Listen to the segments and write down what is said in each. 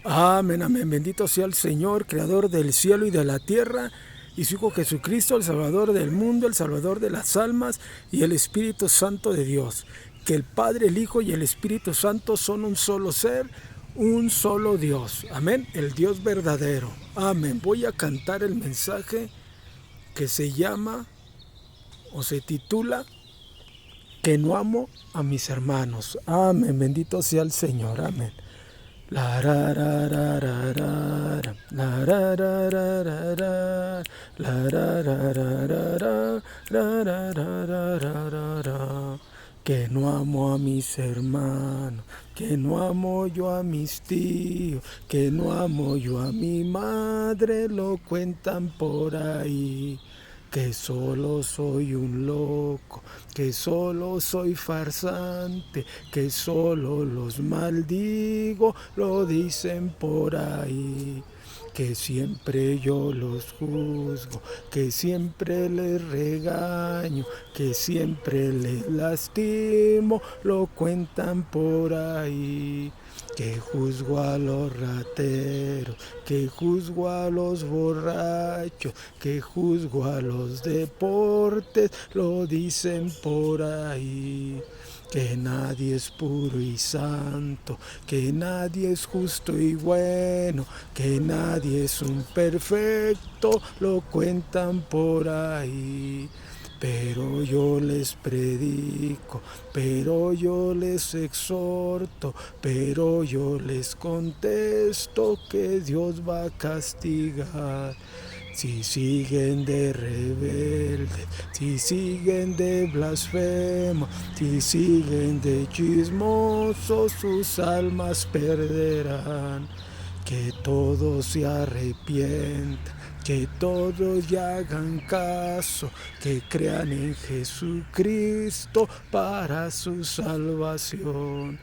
Amén, amén. Bendito sea el Señor, creador del cielo y de la tierra, y su Hijo Jesucristo, el Salvador del mundo, el Salvador de las almas, y el Espíritu Santo de Dios. Que el Padre, el Hijo y el Espíritu Santo son un solo ser, un solo Dios. Amén, el Dios verdadero. Amén. Voy a cantar el mensaje que se llama, o se titula, que no amo a mis hermanos. Amén, bendito sea el Señor. Amén. La ra ra ra ra ra ra, la ra ra ra ra ra, la ra ra ra ra ra, ra ra ra ra ra ra ra. Que no amo a mis hermanos, que no amo yo a mis tíos, que no amo yo a mi madre, lo cuentan por ahí. Que solo soy un loco, que solo soy farsante, que solo los maldigo, lo dicen por ahí. Que siempre yo los juzgo, que siempre les regaño, que siempre les lastimo, lo cuentan por ahí. Que juzgo a los rateros, que juzgo a los borrachos, que juzgo a los deportes, lo dicen por ahí. Que nadie es puro y santo, que nadie es justo y bueno, que nadie es un perfecto, lo cuentan por ahí. Pero yo les predico, pero yo les exhorto, pero yo les contesto que Dios va a castigar. Si siguen de rebeldes, si siguen de blasfemos, si siguen de chismosos, sus almas perderán. Que todos se arrepientan, que todos ya hagan caso, que crean en Jesucristo para su salvación.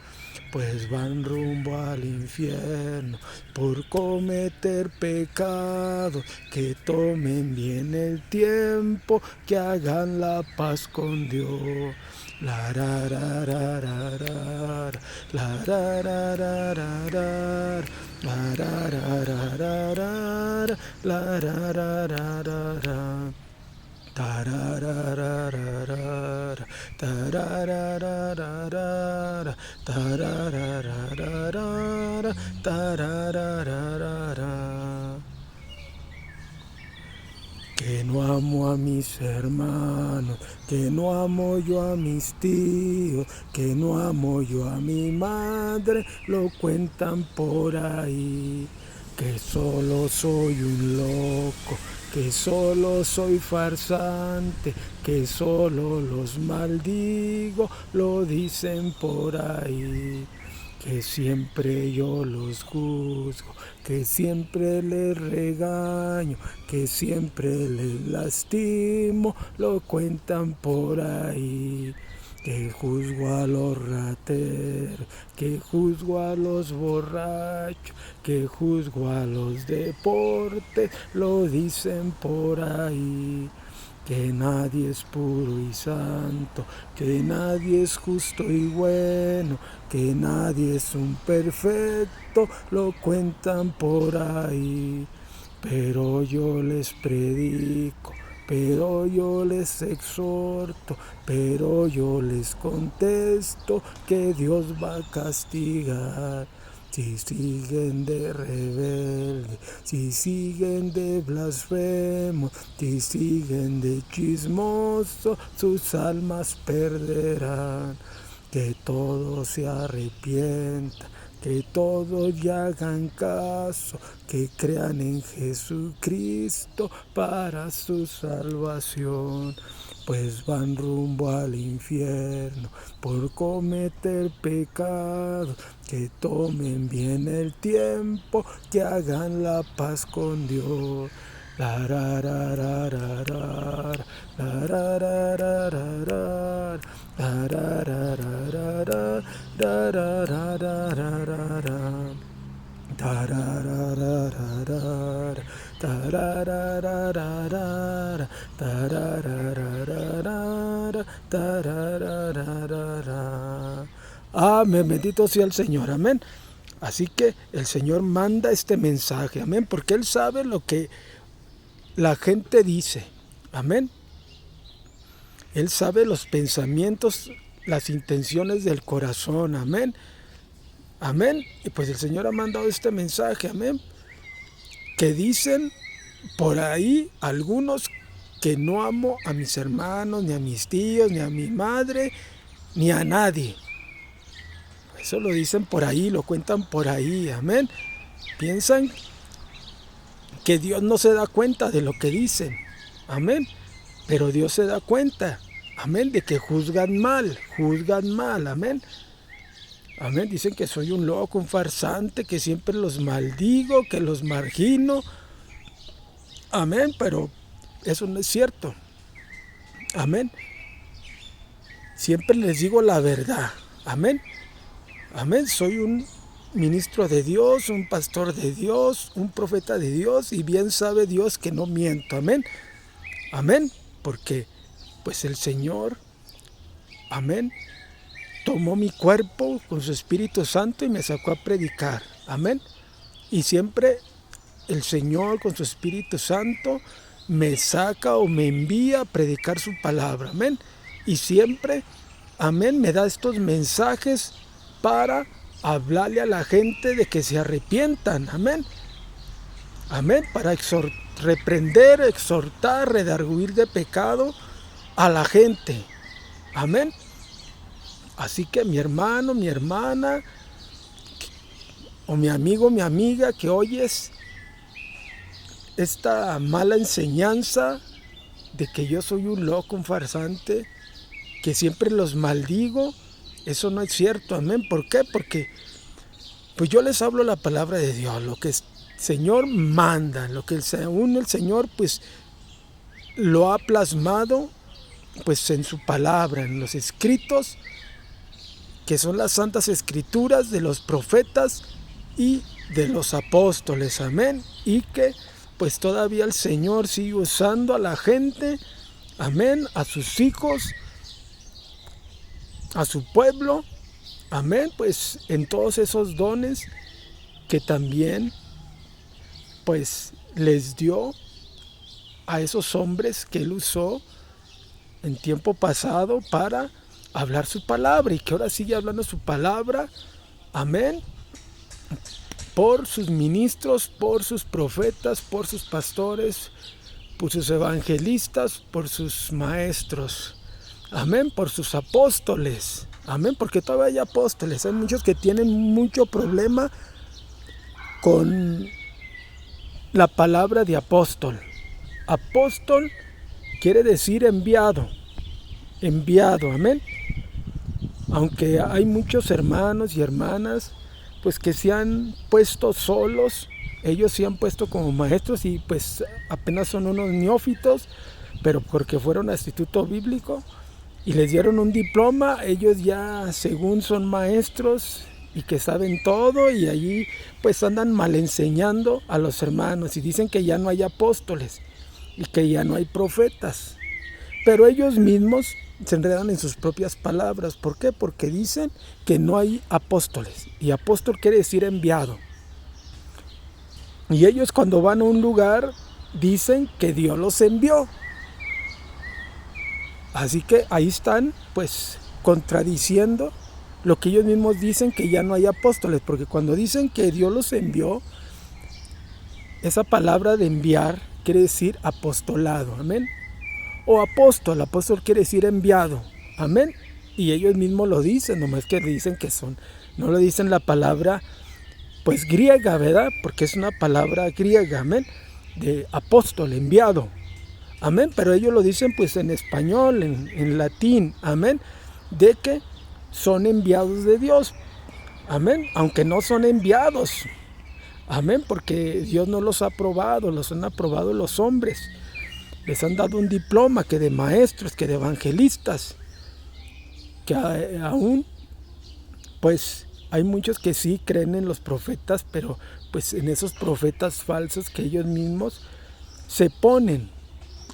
Pues van rumbo al infierno por cometer pecados, que tomen bien el tiempo, que hagan la paz con Dios. La ra ra ra ra ra, la ra ra ra ra ra, la ra ra ra ra ra, la ra ra ra ra ra. Tararararara, tararararara, tararararara, tararararara. Que no amo a mis hermanos, que no amo yo a mis tíos, que no amo yo a mi madre, lo cuentan por ahí. Que solo soy un loco, que solo soy farsante, que solo los maldigo, lo dicen por ahí. Que siempre yo los juzgo, que siempre les regaño, que siempre les lastimo, lo cuentan por ahí. Que juzgo a los rateros, que juzgo a los borrachos, que juzgo a los deportes, lo dicen por ahí. Que nadie es puro y santo, que nadie es justo y bueno, que nadie es un perfecto, lo cuentan por ahí. Pero yo les predico, pero yo les exhorto, pero yo les contesto que Dios va a castigar. Si siguen de rebelde, si siguen de blasfemo, si siguen de chismoso, sus almas perderán. Que todos se arrepientan, que todos ya hagan caso, que crean en Jesucristo para su salvación. Pues van rumbo al infierno por cometer pecados, que tomen bien el tiempo, que hagan la paz con Dios. La ra ra ra ra ra, la ra ra ra ra ra, la ra ra ra ra ra, ra ra ra ra ra ra ra. Tararararara, tararararara, tararararara, tararararara. Amén, bendito sea el Señor, amén. Así que el Señor manda este mensaje, amén, porque Él sabe lo que la gente dice, amén. Él sabe los pensamientos, las intenciones del corazón, amén, amén. Y pues el Señor ha mandado este mensaje, amén, que dicen por ahí algunos que no amo a mis hermanos, ni a mis tíos, ni a mi madre, ni a nadie. Eso lo dicen por ahí, lo cuentan por ahí, amén. Piensan que Dios no se da cuenta de lo que dicen, amén. Pero Dios se da cuenta, amén, de que juzgan mal, amén. Amén, dicen que soy un loco, un farsante, que siempre los maldigo, que los margino, amén, pero eso no es cierto, amén. Siempre les digo la verdad, amén. Amén, soy un ministro de Dios, un pastor de Dios, un profeta de Dios, y bien sabe Dios que no miento, amén, amén, porque pues el Señor, amén, tomó mi cuerpo con su Espíritu Santo y me sacó a predicar, amén, y siempre el Señor con su Espíritu Santo me saca o me envía a predicar su palabra, amén, y siempre, amén, me da estos mensajes para hablarle a la gente de que se arrepientan, amén, amén, para reprender, exhortar, redarguir de pecado a la gente, amén. Así que mi hermano, mi hermana, o mi amigo, mi amiga, que oyes esta mala enseñanza de que yo soy un loco, un farsante, que siempre los maldigo, eso no es cierto, amén. ¿Por qué? Porque pues yo les hablo la palabra de Dios, lo que el Señor manda, lo que el Señor pues lo ha plasmado pues en su palabra, en los escritos, que son las santas escrituras de los profetas y de los apóstoles, amén, y que pues todavía el Señor sigue usando a la gente, amén, a sus hijos, a su pueblo, amén, pues en todos esos dones que también pues les dio a esos hombres que Él usó en tiempo pasado para hablar su palabra y que ahora sigue hablando su palabra, amén, por sus ministros, por sus profetas, por sus pastores, por sus evangelistas, por sus maestros, amén, por sus apóstoles, amén, porque todavía hay apóstoles, hay muchos que tienen mucho problema con la palabra de apóstol. Apóstol quiere decir enviado, amén. Aunque hay muchos hermanos y hermanas pues que se han puesto solos, ellos se han puesto como maestros y pues apenas son unos neófitos, pero porque fueron a instituto bíblico y les dieron un diploma, ellos ya según son maestros y que saben todo, y allí pues andan mal enseñando a los hermanos y dicen que ya no hay apóstoles y que ya no hay profetas, pero ellos mismos se enredan en sus propias palabras. ¿Por qué? Porque dicen que no hay apóstoles, y apóstol quiere decir enviado, y ellos cuando van a un lugar dicen que Dios los envió. Así que ahí están pues contradiciendo lo que ellos mismos dicen, que ya no hay apóstoles, porque cuando dicen que Dios los envió, esa palabra de enviar quiere decir apostolado, amén, o apóstol quiere decir enviado, amén, y ellos mismos lo dicen, nomás que dicen que son, no lo dicen la palabra pues griega, ¿verdad? Porque es una palabra griega, amén, de apóstol, enviado, amén, pero ellos lo dicen pues en español, en latín, amén, de que son enviados de Dios, amén, aunque no son enviados, amén, porque Dios no los ha aprobado, los han aprobado los hombres. Les han dado un diploma, que de maestros, que de evangelistas, que aún pues hay muchos que sí creen en los profetas, pero pues en esos profetas falsos que ellos mismos se ponen,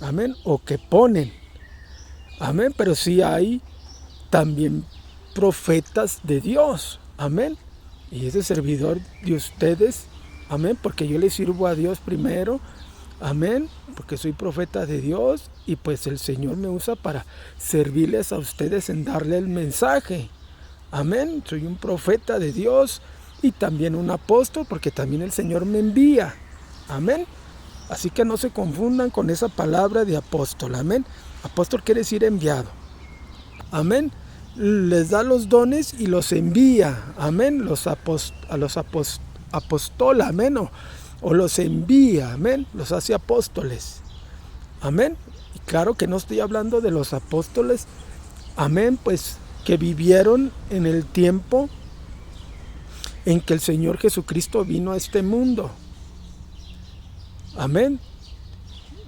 amén, o que ponen, amén, pero sí hay también profetas de Dios, amén, y ese servidor de ustedes, amén, porque yo le sirvo a Dios primero, amén, porque soy profeta de Dios y pues el Señor me usa para servirles a ustedes en darle el mensaje, amén. Soy un profeta de Dios y también un apóstol, porque también el Señor me envía, amén. Así que no se confundan con esa palabra de apóstol, amén. Apóstol quiere decir enviado, amén. Les da los dones y los envía, amén. Apostola, amén, o los envía, amén. Los hace apóstoles, amén. Y claro que no estoy hablando de los apóstoles, amén, pues que vivieron en el tiempo en que el Señor Jesucristo vino a este mundo, amén.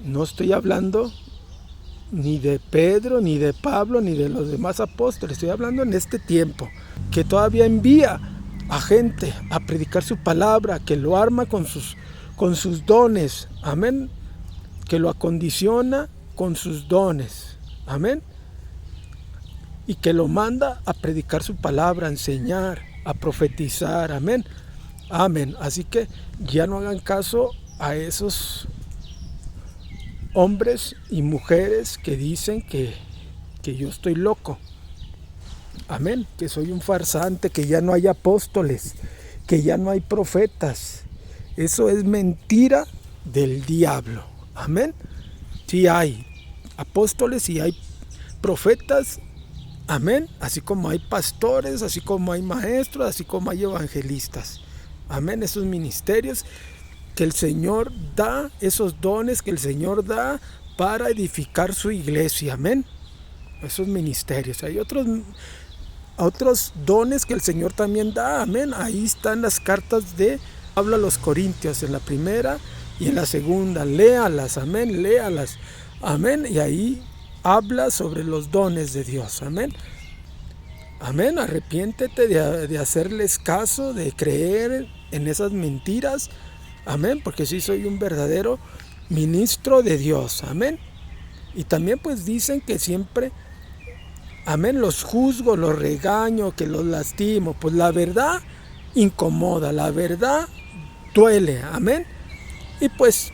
No estoy hablando ni de Pedro, ni de Pablo, ni de los demás apóstoles. Estoy hablando en este tiempo, que todavía envía a gente a predicar su palabra, que lo arma con sus dones, amén, que lo acondiciona con sus dones, amén, y que lo manda a predicar su palabra, a enseñar, a profetizar, amén, amén. Así que ya no hagan caso a esos hombres y mujeres que dicen que yo estoy loco, amén, que soy un farsante, que ya no hay apóstoles, que ya no hay profetas. Eso es mentira del diablo, amén. Sí hay apóstoles y hay profetas, amén, así como hay pastores, así como hay maestros, así como hay evangelistas, amén. Esos ministerios que el Señor da, esos dones que el Señor da para edificar su iglesia, amén. Esos ministerios. Hay otros dones que el Señor también da, amén. Ahí están las cartas de Pablo a los Corintios, en la primera y en la segunda. Léalas, amén, léalas, amén. Y ahí habla sobre los dones de Dios, amén. Amén, arrepiéntete de hacerles caso, de creer en esas mentiras, amén, porque sí soy un verdadero ministro de Dios, amén. Y también pues dicen que siempre, amén, los juzgo, los regaño, que los lastimo. Pues la verdad incomoda, la verdad duele, amén. Y pues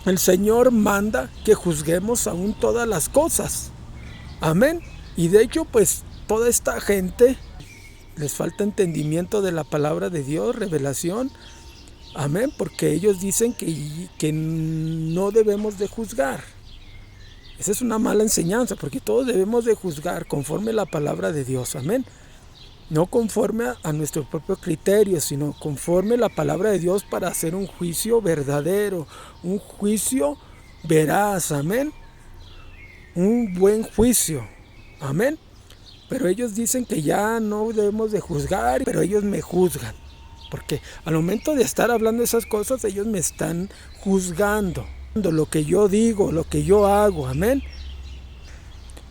el Señor manda que juzguemos aún todas las cosas, amén. Y de hecho pues toda esta gente les falta entendimiento de la palabra de Dios, revelación, amén, porque ellos dicen que no debemos de juzgar. Esa es una mala enseñanza, porque todos debemos de juzgar conforme a la palabra de Dios, amén. No conforme a nuestro propio criterio, sino conforme a la palabra de Dios para hacer un juicio verdadero, un juicio veraz, amén. Un buen juicio, amén. Pero ellos dicen que ya no debemos de juzgar, pero ellos me juzgan. Porque al momento de estar hablando esas cosas, ellos me están juzgando. Lo que yo digo, lo que yo hago, amén.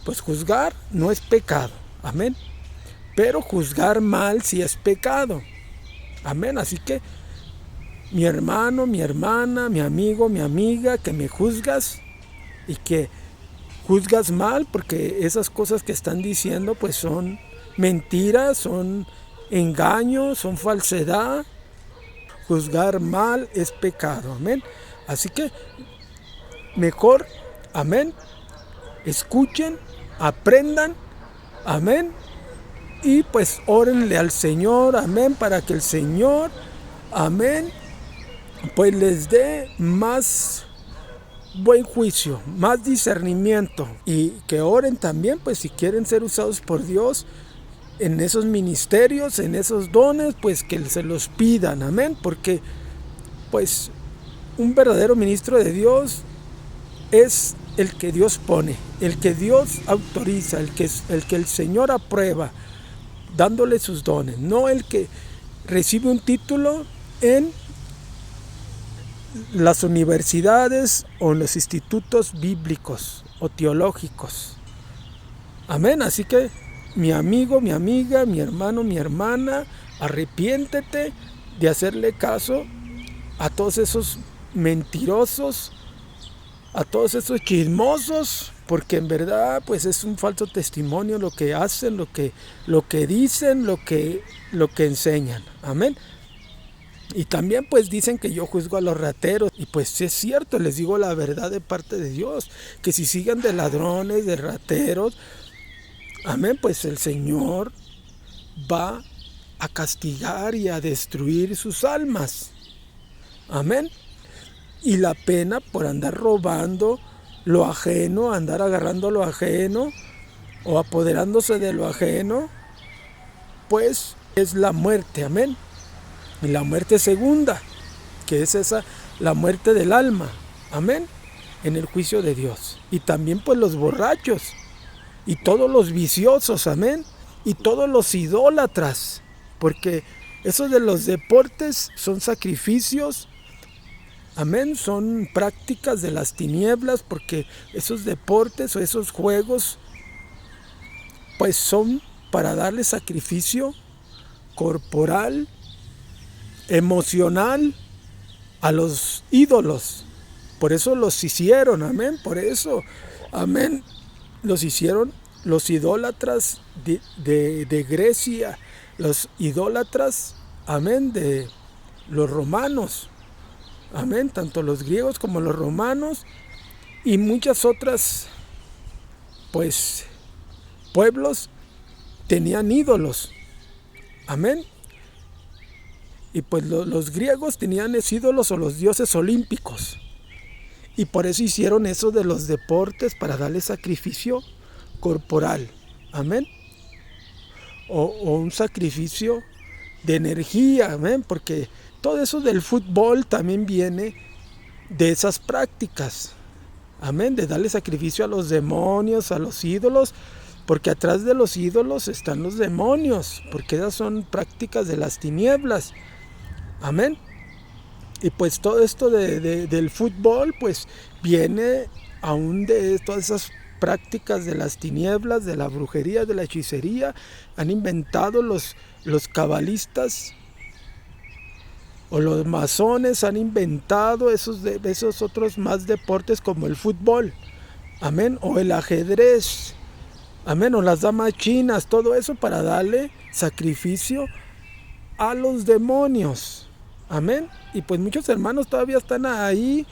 Pues juzgar no es pecado, amén. Pero juzgar mal sí es pecado, amén. Así que mi hermano, mi hermana, mi amigo, mi amiga, que me juzgas y que juzgas mal, porque esas cosas que están diciendo pues son mentiras, son engaños, son falsedad. Juzgar mal es pecado, amén. Así que mejor, amén, escuchen, aprendan, amén, y pues órenle al Señor, amén, para que el Señor, amén, pues les dé más buen juicio, más discernimiento, y que oren también, pues si quieren ser usados por Dios en esos ministerios, en esos dones, pues que se los pidan, amén, porque pues un verdadero ministro de Dios es el que Dios pone, el que Dios autoriza, el que el Señor aprueba, dándole sus dones, no el que recibe un título en las universidades o en los institutos bíblicos o teológicos, amén. Así que mi amigo, mi amiga, mi hermano, mi hermana, arrepiéntete de hacerle caso a todos esos mentirosos, a todos esos chismosos, porque en verdad pues es un falso testimonio lo que hacen, lo que dicen, lo que enseñan. Amén. Y también pues dicen que yo juzgo a los rateros, y pues sí es cierto, les digo la verdad de parte de Dios, que si siguen de ladrones, de rateros, amén, pues el Señor va a castigar y a destruir sus almas. Amén. Y la pena por andar robando lo ajeno, andar agarrando lo ajeno o apoderándose de lo ajeno, pues es la muerte. Amén. Y la muerte segunda, que es esa, la muerte del alma. Amén. En el juicio de Dios. Y también pues los borrachos y todos los viciosos. Amén. Y todos los idólatras. Porque eso de los deportes son sacrificios. Amén, son prácticas de las tinieblas, porque esos deportes o esos juegos pues son para darle sacrificio corporal, emocional a los ídolos. Por eso los hicieron, amén, por eso, amén, los hicieron los idólatras de Grecia, los idólatras, amén, de los romanos. Amén, tanto los griegos como los romanos y muchas otras pues pueblos tenían ídolos. Amén. Y pues los griegos tenían esos ídolos o los dioses olímpicos. Y por eso hicieron eso de los deportes, para darle sacrificio corporal. Amén. O un sacrificio de energía. Amén. Porque todo eso del fútbol también viene de esas prácticas. Amén. De darle sacrificio a los demonios, a los ídolos. Porque atrás de los ídolos están los demonios. Porque esas son prácticas de las tinieblas. Amén. Y pues todo esto del fútbol pues viene aún de todas esas prácticas de las tinieblas, de la brujería, de la hechicería. Han inventado los cabalistas o los masones, han inventado esos otros más deportes como el fútbol, amén, o el ajedrez, amén, o las damas chinas, todo eso para darle sacrificio a los demonios, amén. Y pues muchos hermanos todavía están ahí,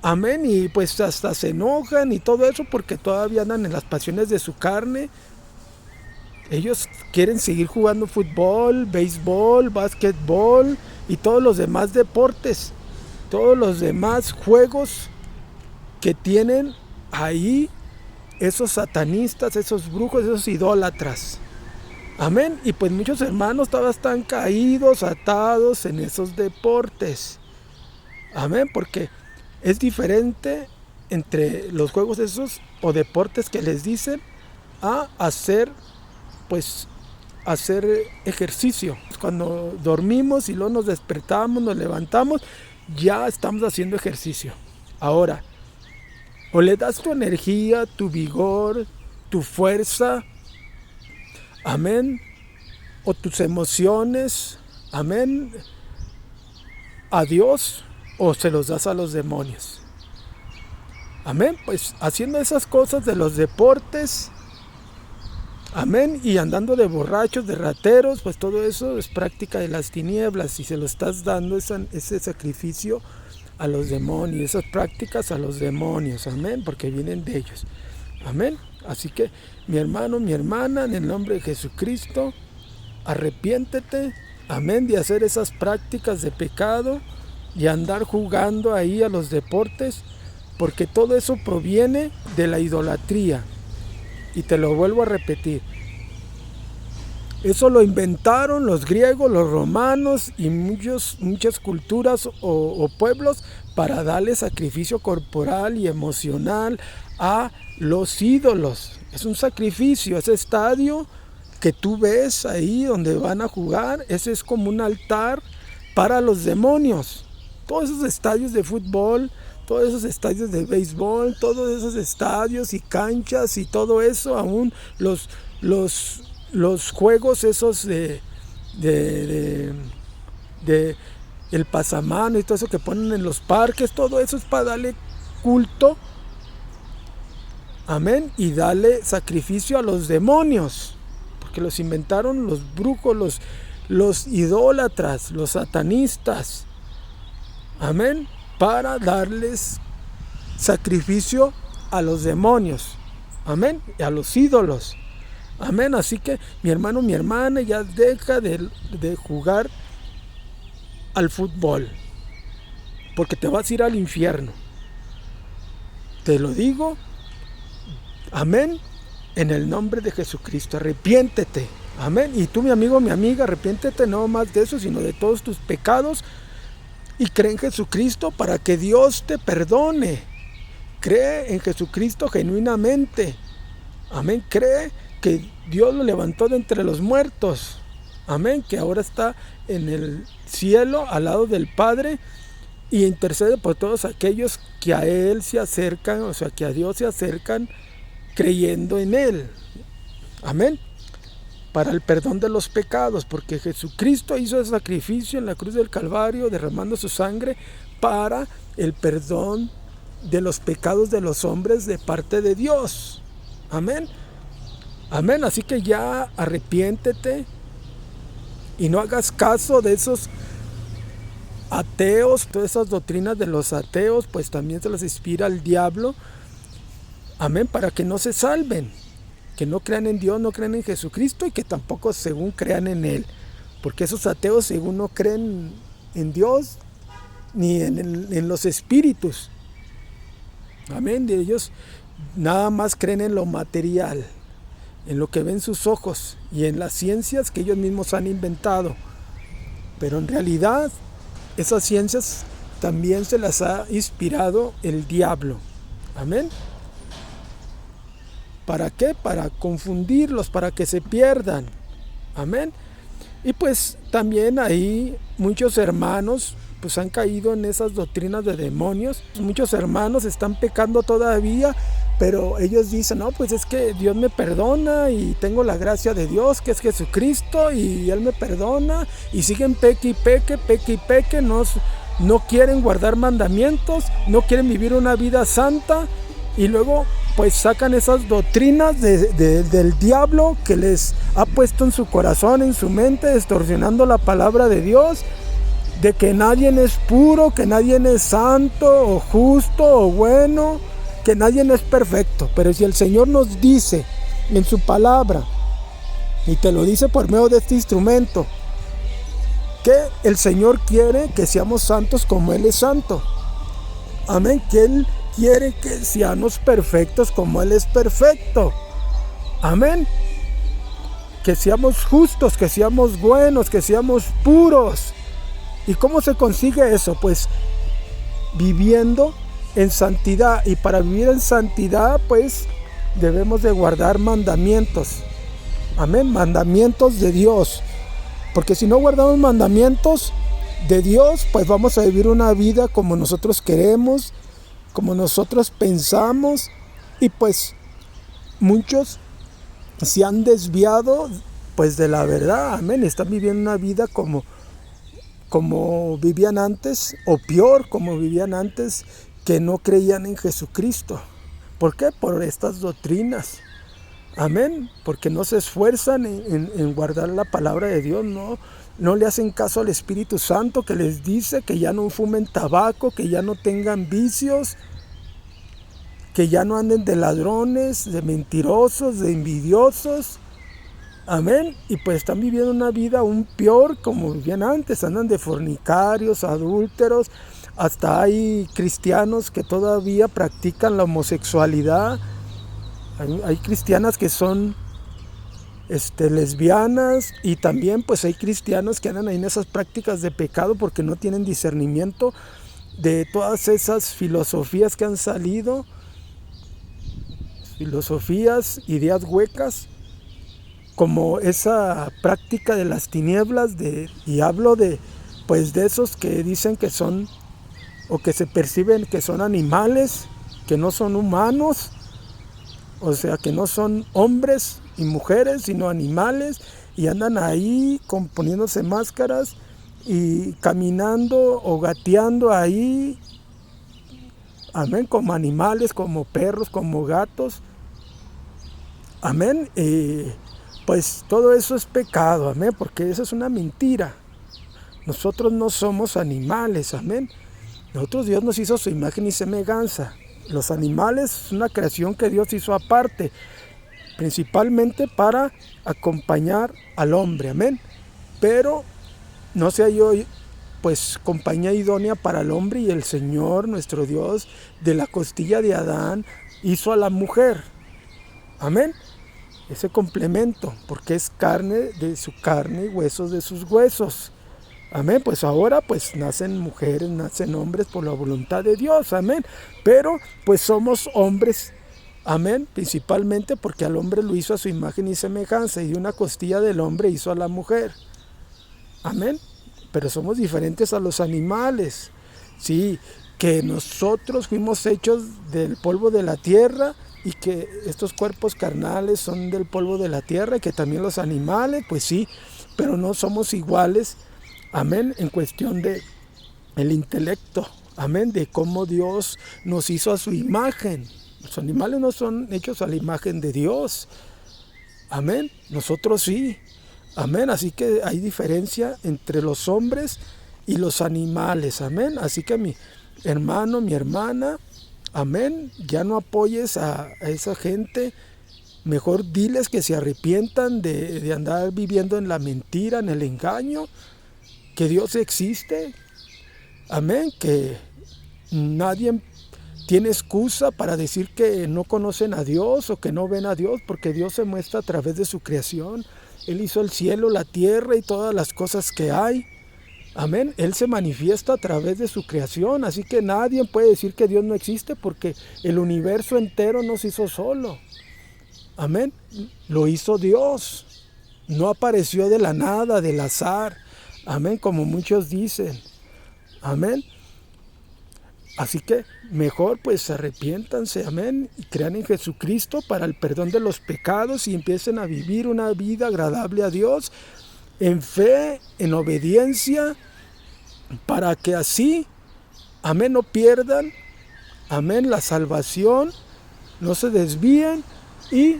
amén, y pues hasta se enojan y todo eso porque todavía andan en las pasiones de su carne. Ellos quieren seguir jugando fútbol, béisbol, básquetbol y todos los demás deportes, todos los demás juegos que tienen ahí esos satanistas, esos brujos, esos idólatras. Amén. Y pues muchos hermanos todavía están caídos, atados en esos deportes. Amén. Porque es diferente entre los juegos esos o deportes que les dicen a hacer ejercicio. Cuando dormimos y luego nos despertamos, nos levantamos, ya estamos haciendo ejercicio. Ahora, o le das tu energía, tu vigor, tu fuerza, amén, o tus emociones, amén, a Dios, o se los das a los demonios. Amén, pues haciendo esas cosas de los deportes, amén, y andando de borrachos, de rateros, pues todo eso es práctica de las tinieblas y se lo estás dando ese sacrificio a los demonios, esas prácticas a los demonios, amén, porque vienen de ellos, amén. Así que mi hermano, mi hermana, en el nombre de Jesucristo, arrepiéntete, amén, de hacer esas prácticas de pecado y andar jugando ahí a los deportes, porque todo eso proviene de la idolatría. Y te lo vuelvo a repetir. Eso lo inventaron los griegos, los romanos y muchas culturas o pueblos para darle sacrificio corporal y emocional a los ídolos. Es un sacrificio, ese estadio que tú ves ahí donde van a jugar, ese es como un altar para los demonios. Todos esos estadios de fútbol, todos esos estadios de béisbol, todos esos estadios y canchas y todo eso, aún los juegos esos de el pasamano y todo eso que ponen en los parques, todo eso es para darle culto amén, y darle sacrificio a los demonios, porque los inventaron los brujos, los idólatras, los satanistas, amén, para darles sacrificio a los demonios, amén, y a los ídolos, amén. Así que mi hermano, mi hermana, ya deja de jugar al fútbol, porque te vas a ir al infierno. Te lo digo, amén, en el nombre de Jesucristo. Arrepiéntete, amén. Y tú, mi amigo, mi amiga, arrepiéntete no más de eso, sino de todos tus pecados, y cree en Jesucristo para que Dios te perdone. Cree en Jesucristo genuinamente, amén. Cree que Dios lo levantó de entre los muertos, amén, que ahora está en el cielo al lado del Padre y intercede por todos aquellos que a Él se acercan, o sea, que a Dios se acercan creyendo en Él, amén, para el perdón de los pecados, porque Jesucristo hizo el sacrificio en la cruz del Calvario, derramando su sangre para el perdón de los pecados de los hombres de parte de Dios, amén, amén. Así que ya arrepiéntete y no hagas caso de esos ateos, todas esas doctrinas de los ateos, pues también se las inspira el diablo, amén, para que no se salven, que no crean en Dios, no crean en Jesucristo y que tampoco según crean en Él, porque esos ateos según no creen en Dios ni en los espíritus, amén, de ellos nada más creen en lo material, en lo que ven sus ojos y en las ciencias que ellos mismos han inventado, pero en realidad esas ciencias también se las ha inspirado el diablo, amén. ¿Para qué? Para confundirlos, para que se pierdan, amén. Y pues también ahí muchos hermanos pues han caído en esas doctrinas de demonios. Muchos hermanos están pecando todavía, pero ellos dicen, no, pues es que Dios me perdona y tengo la gracia de Dios, que es Jesucristo, y Él me perdona, y siguen peque y peque, no quieren guardar mandamientos, no quieren vivir una vida santa, y luego pues sacan esas doctrinas del diablo que les ha puesto en su corazón, en su mente, distorsionando la palabra de Dios, de que nadie es puro, que nadie es santo o justo o bueno, que nadie es perfecto. Pero si el Señor nos dice en su palabra, y te lo dice por medio de este instrumento, que el Señor quiere que seamos santos como Él es santo, amén, que Él quiere que seamos perfectos como Él es perfecto, amén, que seamos justos, que seamos buenos, que seamos puros. ¿Y cómo se consigue eso? Pues viviendo en santidad, y para vivir en santidad pues debemos de guardar mandamientos, amén, mandamientos de Dios, porque si no guardamos mandamientos de Dios pues vamos a vivir una vida como nosotros queremos, como nosotros pensamos, y pues muchos se han desviado pues de la verdad, amén, están viviendo una vida como vivían antes, o peor, como vivían antes, que no creían en Jesucristo. ¿Por qué? Por estas doctrinas, amén, porque no se esfuerzan en guardar la palabra de Dios, no le hacen caso al Espíritu Santo que les dice que ya no fumen tabaco, que ya no tengan vicios, que ya no anden de ladrones, de mentirosos, de envidiosos, amén, y pues están viviendo una vida aún peor como vivían antes, andan de fornicarios, adúlteros, hasta hay cristianos que todavía practican la homosexualidad, hay cristianas que son lesbianas, y también pues hay cristianos que andan ahí en esas prácticas de pecado porque no tienen discernimiento de todas esas filosofías que han salido, filosofías, ideas huecas, como esa práctica de las tinieblas, y hablo de esos que dicen que son, o que se perciben que son animales, que no son humanos, o sea que no son hombres y mujeres, sino animales, y andan ahí poniéndose máscaras y caminando o gateando ahí, amén, como animales, como perros, como gatos, amén, pues todo eso es pecado, amén, porque esa es una mentira. Nosotros no somos animales, amén. Nosotros Dios nos hizo a su imagen y semejanza. Los animales es una creación que Dios hizo aparte, principalmente para acompañar al hombre, amén. Pero no sea yo pues compañía idónea para el hombre, y el Señor nuestro Dios de la costilla de Adán hizo a la mujer, amén, ese complemento, porque es carne de su carne y huesos de sus huesos, amén. Pues ahora pues nacen mujeres, nacen hombres por la voluntad de Dios, amén, pero pues somos hombres, amén, principalmente porque al hombre lo hizo a su imagen y semejanza, y de una costilla del hombre hizo a la mujer, amén. Pero somos diferentes a los animales, sí, que nosotros fuimos hechos del polvo de la tierra, y que estos cuerpos carnales son del polvo de la tierra, y que también los animales, pues sí, pero no somos iguales, amén, en cuestión de el intelecto, amén, de cómo Dios nos hizo a su imagen. Los animales no son hechos a la imagen de Dios, amén, nosotros sí. Amén, así que hay diferencia entre los hombres y los animales, amén. Así que mi hermano, mi hermana, amén, ya no apoyes a esa gente, mejor diles que se arrepientan de andar viviendo en la mentira, en el engaño, que Dios existe, amén, que nadie tiene excusa para decir que no conocen a Dios o que no ven a Dios, porque Dios se muestra a través de su creación. Él hizo el cielo, la tierra y todas las cosas que hay. Amén. Él se manifiesta a través de su creación. Así que nadie puede decir que Dios no existe, porque el universo entero no se hizo solo. Amén. Lo hizo Dios. No apareció de la nada, del azar. Amén. Como muchos dicen. Amén. Así que mejor pues arrepiéntanse, amén, y crean en Jesucristo para el perdón de los pecados, y empiecen a vivir una vida agradable a Dios, en fe, en obediencia, para que así, amén, no pierdan, amén, la salvación, no se desvíen y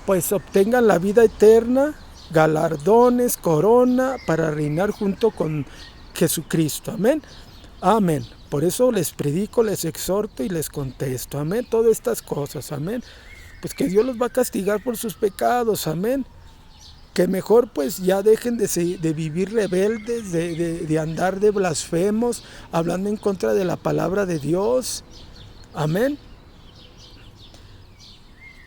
pues obtengan la vida eterna, galardones, corona, para reinar junto con Jesucristo, amén. Amén. Por eso les predico, les exhorto y les contesto. Amén. Todas estas cosas. Amén. Pues que Dios los va a castigar por sus pecados. Amén. Que mejor pues ya dejen de vivir rebeldes, de andar de blasfemos, hablando en contra de la palabra de Dios. Amén.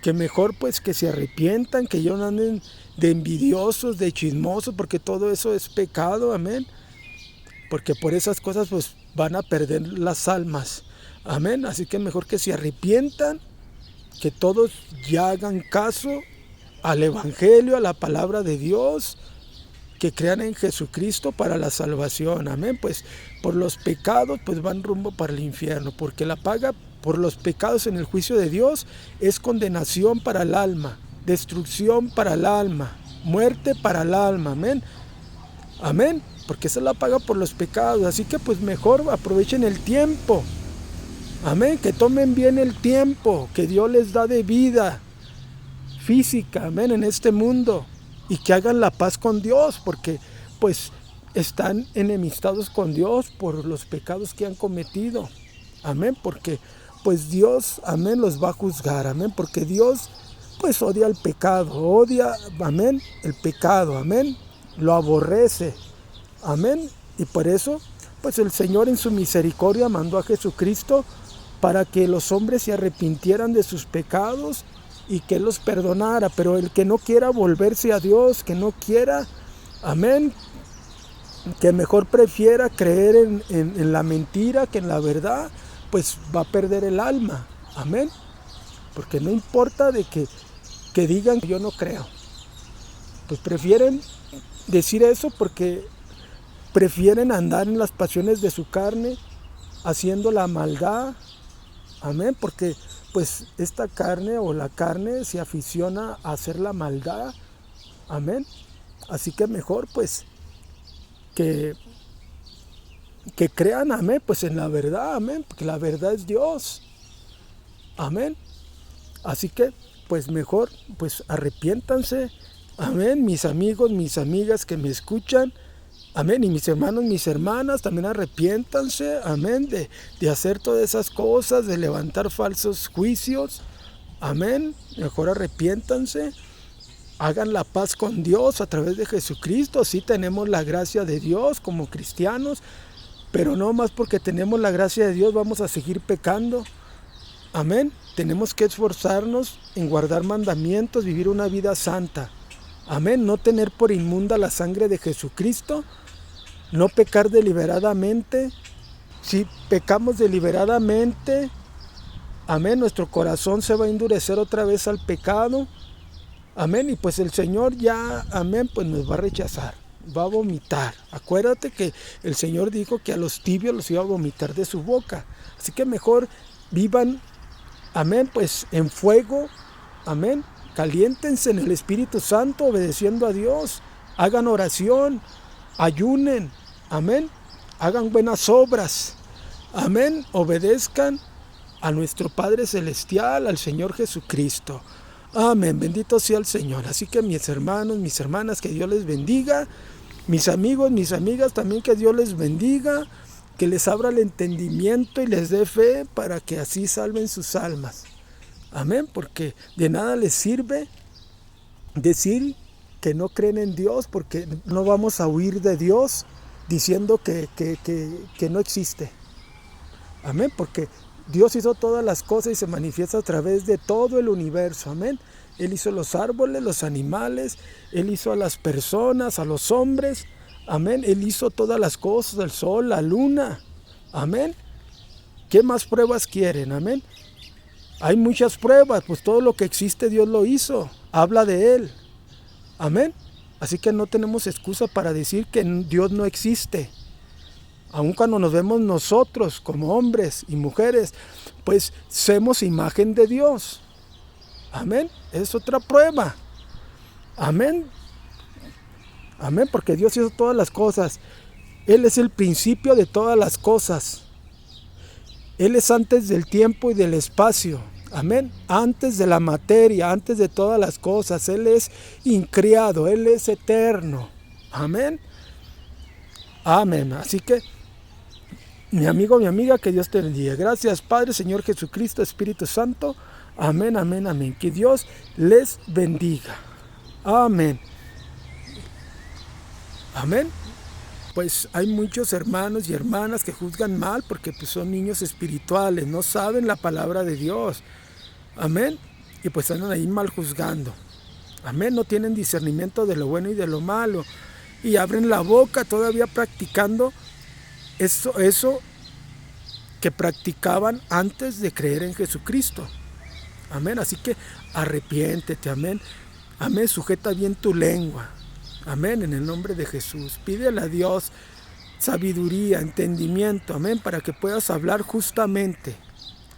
Que mejor pues que se arrepientan, que ya no anden de envidiosos, de chismosos, porque todo eso es pecado. Amén. Porque por esas cosas pues van a perder las almas, amén. Así que mejor que se arrepientan, que todos ya hagan caso al evangelio, a la palabra de Dios, que crean en Jesucristo para la salvación, amén. Pues por los pecados pues van rumbo para el infierno, porque la paga por los pecados en el juicio de Dios es condenación para el alma, destrucción para el alma, muerte para el alma, amén. Amén, porque esa es la paga por los pecados. Así que pues mejor aprovechen el tiempo. Amén, que tomen bien el tiempo que Dios les da de vida física, amén, en este mundo. Y que hagan la paz con Dios, porque pues están enemistados con Dios por los pecados que han cometido. Amén, porque pues Dios, amén, los va a juzgar. Amén, porque Dios pues odia el pecado, odia, amén, el pecado, amén. Lo aborrece, amén, y por eso pues el Señor en su misericordia mandó a Jesucristo para que los hombres se arrepintieran de sus pecados y que Él los perdonara. Pero el que no quiera volverse a Dios, que no quiera, amén, que mejor prefiera creer en la mentira que en la verdad, pues va a perder el alma, amén, porque no importa de que digan que yo no creo, pues prefieren decir eso porque prefieren andar en las pasiones de su carne, haciendo la maldad, amén, porque pues esta carne o la carne se aficiona a hacer la maldad, amén. Así que mejor pues que crean, amén, pues en la verdad, amén, porque la verdad es Dios, amén. Así que pues mejor, pues arrepiéntanse. Amén, mis amigos, mis amigas que me escuchan. Amén, y mis hermanos, mis hermanas, también arrepiéntanse, amén, de hacer todas esas cosas, de levantar falsos juicios. Amén, mejor arrepiéntanse. Hagan la paz con Dios a través de Jesucristo. Sí tenemos la gracia de Dios como cristianos, pero no más porque tenemos la gracia de Dios vamos a seguir pecando. Amén. Tenemos que esforzarnos en guardar mandamientos, vivir una vida santa. Amén. No tener por inmunda la sangre de Jesucristo. No pecar deliberadamente. Si pecamos deliberadamente, amén, nuestro corazón se va a endurecer otra vez al pecado. Amén, y pues el Señor ya, amén, pues nos va a rechazar, va a vomitar. Acuérdate que el Señor dijo que a los tibios los iba a vomitar de su boca. Así que mejor vivan, amén, pues en fuego, amén. Caliéntense en el Espíritu Santo, obedeciendo a Dios. Hagan oración, ayunen, amén. Hagan buenas obras, amén. Obedezcan a nuestro Padre Celestial, al Señor Jesucristo. Amén, bendito sea el Señor. Así que mis hermanos, mis hermanas, que Dios les bendiga. Mis amigos, mis amigas, también que Dios les bendiga. Que les abra el entendimiento y les dé fe para que así salven sus almas. Amén, porque de nada les sirve decir que no creen en Dios, porque no vamos a huir de Dios diciendo que no existe. Amén, porque Dios hizo todas las cosas y se manifiesta a través de todo el universo, amén. Él hizo los árboles, los animales, Él hizo a las personas, a los hombres, amén. Él hizo todas las cosas, el sol, la luna, amén. ¿Qué más pruebas quieren, amén? Hay muchas pruebas, pues todo lo que existe Dios lo hizo, habla de Él, amén. Así que no tenemos excusa para decir que Dios no existe. Aun cuando nos vemos nosotros como hombres y mujeres, pues somos imagen de Dios. Amén. Es otra prueba. Amén. Amén, porque Dios hizo todas las cosas. Él es el principio de todas las cosas. Él es antes del tiempo y del espacio. Amén. Antes de la materia, antes de todas las cosas. Él es increado, Él es eterno. Amén. Amén. Así que mi amigo, mi amiga, que Dios te bendiga. Gracias, Padre, Señor Jesucristo, Espíritu Santo. Amén, amén, amén. Que Dios les bendiga. Amén. Amén. Pues hay muchos hermanos y hermanas que juzgan mal porque pues, son niños espirituales, no saben la palabra de Dios. Amén. Y pues andan ahí mal juzgando. Amén. No tienen discernimiento de lo bueno y de lo malo. Y abren la boca todavía practicando eso que practicaban antes de creer en Jesucristo. Amén. Así que arrepiéntete. Amén. Amén. Sujeta bien tu lengua. Amén. En el nombre de Jesús. Pídele a Dios sabiduría, entendimiento. Amén. Para que puedas hablar justamente.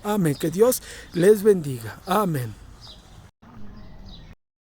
Amén. Que Dios les bendiga. Amén.